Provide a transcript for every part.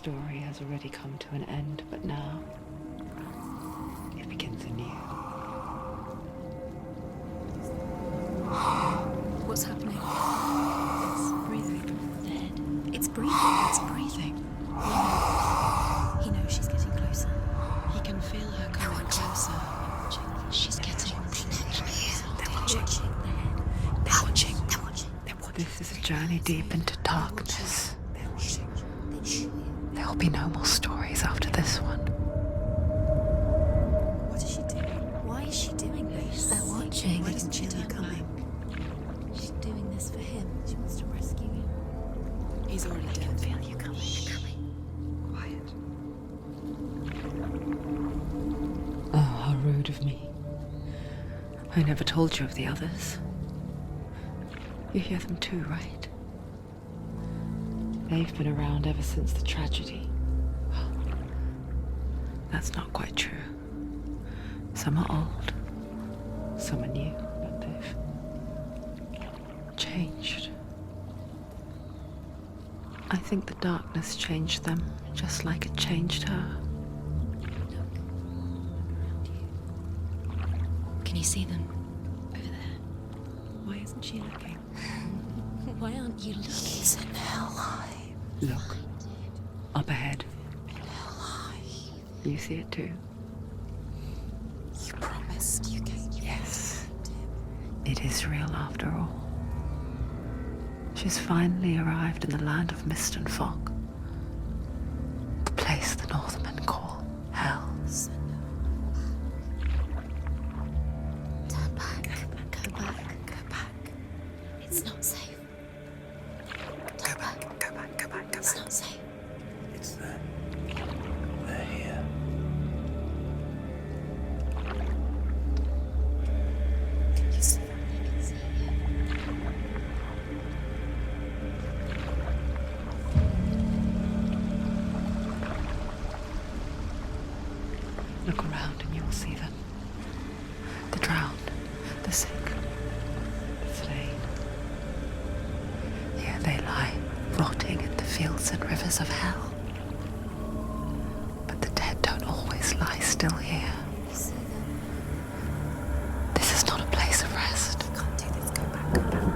story has already come to an end, but now it begins anew. What's happening? It's breathing. Dead. It's breathing. It's breathing. He knows she's getting closer. He can feel her coming closer. She's getting closer. They're watching. They're watching. They're watching. They're watching. This is a journey deep into darkness. They're watching. There will be no more stories after this one. What is she doing? Why is she doing this? They're watching. Why doesn't she turn coming? She's doing this for him. She wants to rescue him. He's already dead. I can feel you coming. Quiet. Oh, how rude of me. I never told you of the others. You hear them too, right? They've been around ever since the tragedy. Well, that's not quite true. Some are old, some are new, but they've changed. I think the darkness changed them, just like it changed her. Can you see them? Over there. Why isn't she looking? Why aren't you looking? He's in hell high. Look, up ahead. You see it too? You promised you gave. Yes. It is real after all. She's finally arrived in the land of mist and fog. The place the Northmen call hell. Turn back. Go back. Go back. It's not safe. Turn back. Go back. Go back. Go back. It's not safe. It's them. They're here. Can you see them? You can see it. Look around and you will see them. The drowned, the sick, the slain. Here they lie, rotting in the fields and rivers of hell. But the dead don't always lie still here. You see them. This is not a place of rest. You can't do this. Go back. Go back.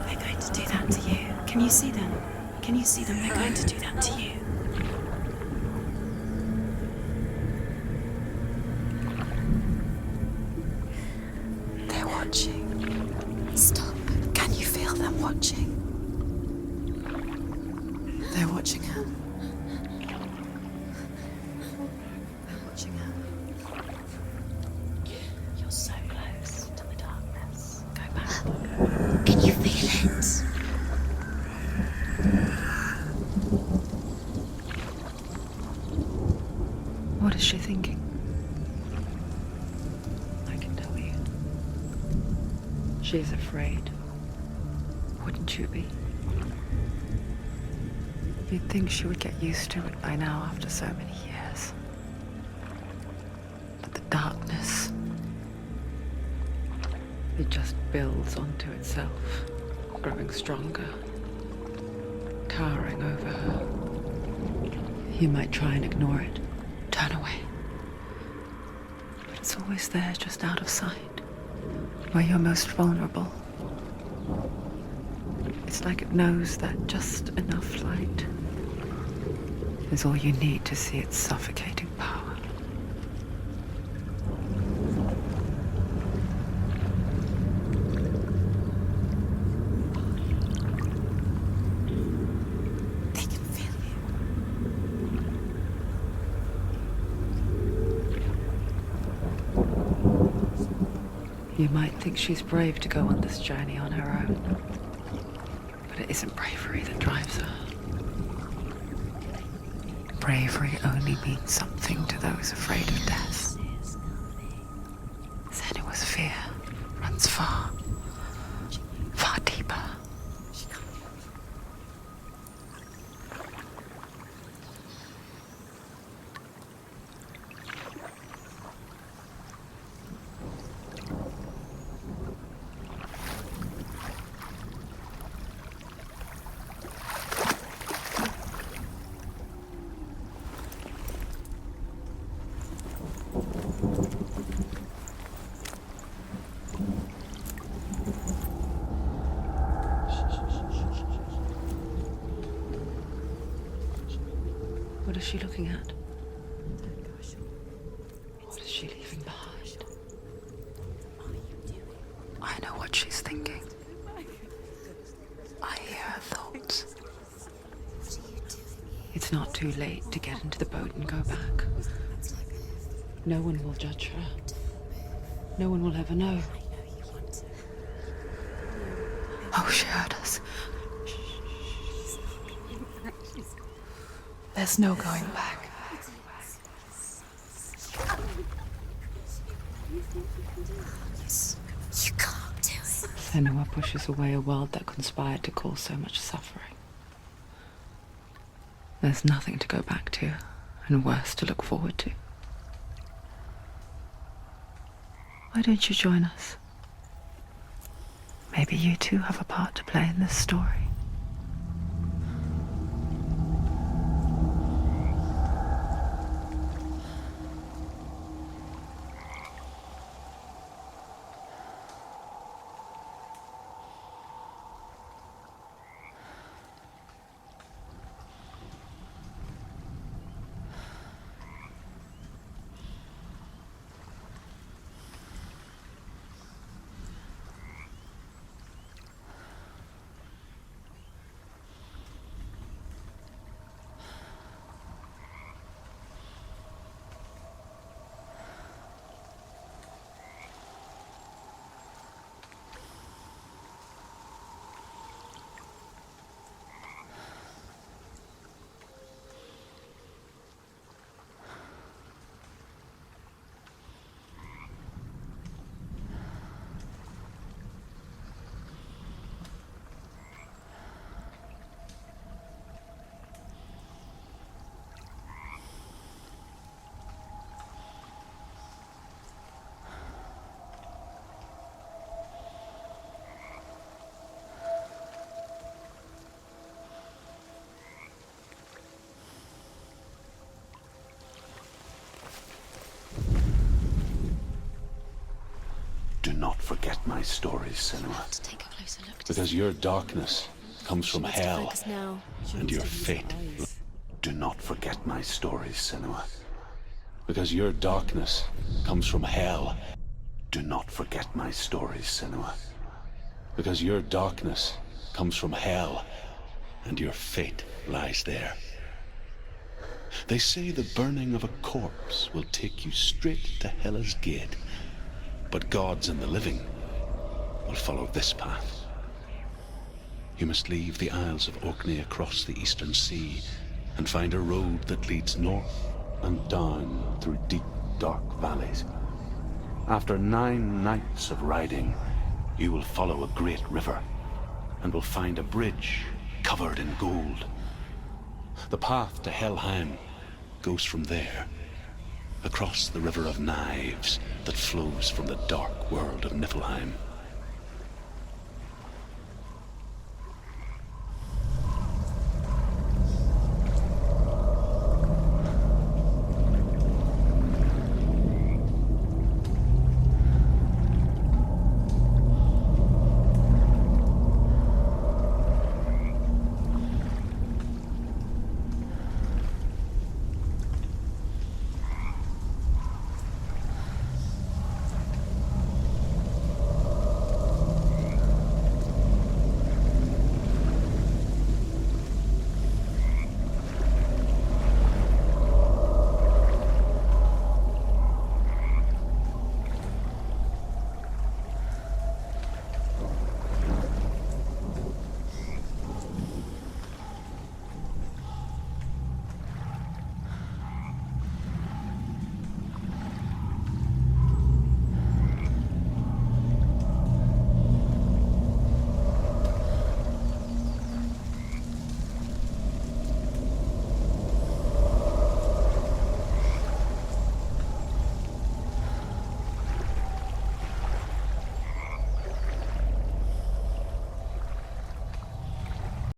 They're going to do that to you. Can you see them? Can you see them? They're going to do that to you. They're watching. Stop. Can you feel them watching? They're watching her. They're watching her. You're so close to the darkness. Go back. Can you feel it? What is she thinking? I can tell you. She is afraid. Wouldn't you be? You'd think she would get used to it by now after so many years. But the darkness, it just builds onto itself, growing stronger, towering over her. You might try and ignore it, turn away. But it's always there, just out of sight, where you're most vulnerable. It's like it knows that just enough light is all you need to see its suffocating power. They can feel you. You might think she's brave to go on this journey on her own, but it isn't bravery that drives her. Bravery only means something to those afraid of death. Senua's fear runs far, far deeper. What is she looking at? What is she leaving behind? I know what she's thinking. I hear her thoughts. It's not too late to get into the boat and go back. No one will judge her. No one will ever know. Oh, she heard us. There's no going back. You can't do it. Senua pushes away a world that conspired to cause so much suffering. There's nothing to go back to, and worse to look forward to. Why don't you join us? Maybe you too have a part to play in this story. Do not forget my stories, Senua. To take a closer look. Because your darkness comes from hell, Focus now. and your fate. Do not forget my stories, Senua. Because your darkness comes from hell. Do not forget my stories, Senua. Because your darkness comes from hell, and your fate lies there. They say the burning of a corpse will take you straight to Hela's gate, but gods and the living will follow this path. You must leave the Isles of Orkney across the eastern sea and find a road that leads north and down through deep, dark valleys. After 9 nights of riding, you will follow a great river and will find a bridge covered in gold. The path to Helheim goes from there, across the River of Knives that flows from the dark world of Niflheim.